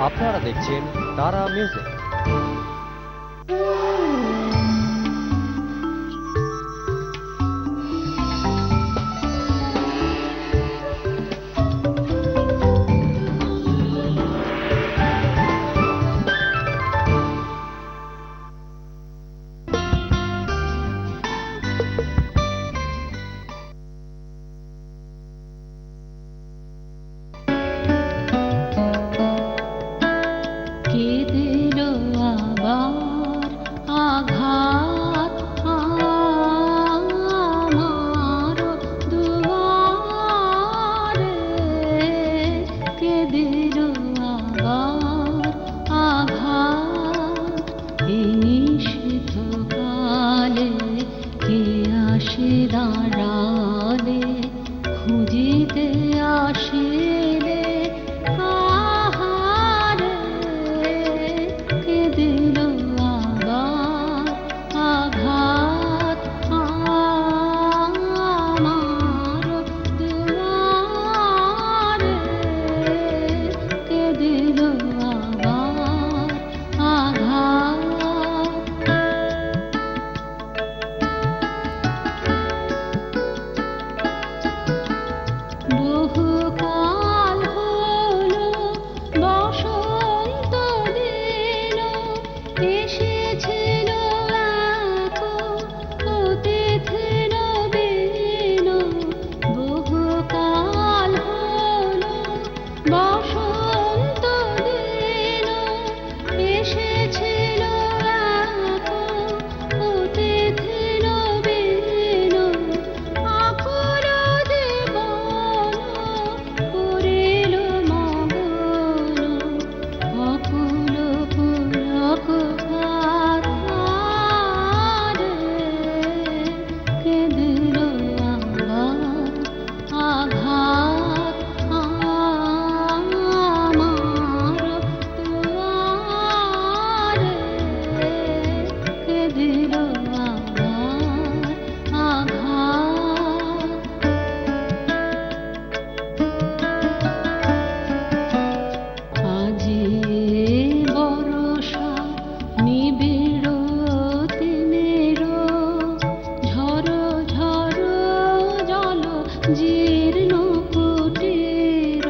আপনারা দেখছেন তারা মিউজিক। কে দিল আবার আঘাত আমার দুয়ারে, কে দিল আবার আঘাত এই নিষিদ্ধ কালে, কে আসে দাঁড়ালে খুঁজিতে আসিলে কাহারে, কে দিল আবার আঘাত আমার দুয়ারে, কে দিল আবার আঘাত। বহুকাল হলো বসন্ত দিন, এসেছিল এক অতিথি নবীন। বহুকাল হলো বসন্ত দিন, এসেছিল এক অতিথি নবীন। আকুল জীবন করিল মগন, অকুল পুলক কাতারে, কে দিল আবার আঘাত আমার দুয়ারে, কে দিল আবার আঘাত। আজি বরষা নিবিড় তিমির, ঝড় ঝড় জল জীর্ণ কুটির।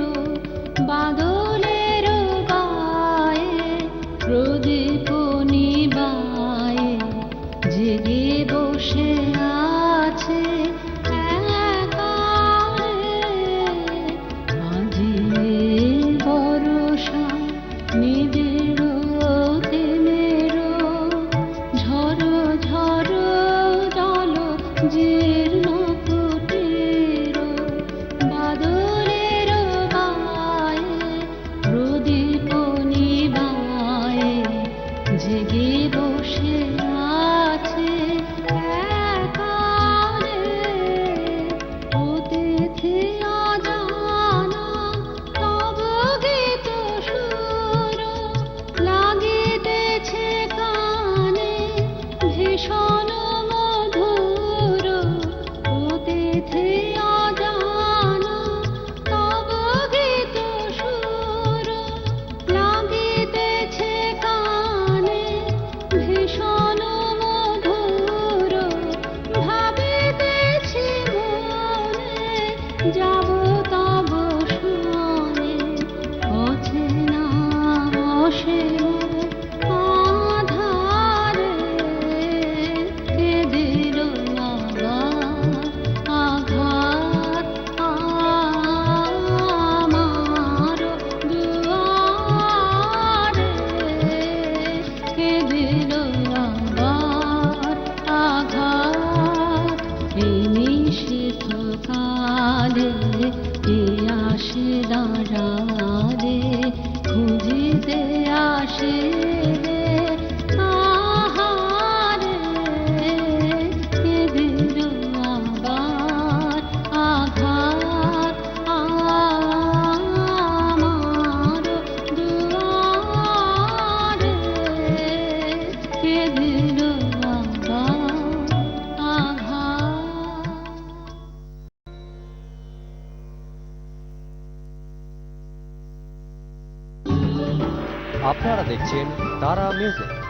বাদলের গায়ে প্রদীপ নিবায়ে, জেগে বসে আছে একারে। আজি বরষা নিবিড় তিমির, ঝড় ঝড় জল জীর্ণ কুটির। বাদলের গায়ে প্রদীপ নিবায়ে, জেগে বসে আছে একারে। অতিথি অজানা তব গীত সুর, লাগিতেছে কানে ভীষণ মধুর। অতিথি অজানা তব গীত সুর, লাগিতেছে কানে ভীষণ মধুর। ভাবিতেছি মনে যাব তব শুনে, অচেনা অসীম আধারে, কে দিল আবার আঘাত আমার দুয়ারে, কে দিল আবার আঘাত এই নিষিদ্ধ কালে, কে আসে দাঁড়ালে খুঁজিতে আসিলে কাহারে, কে দিল আবার আঘাত আমার দুয়ারে, কে দিল আবার আঘাত। আপনারা দেখছেন তারা মিউজিক।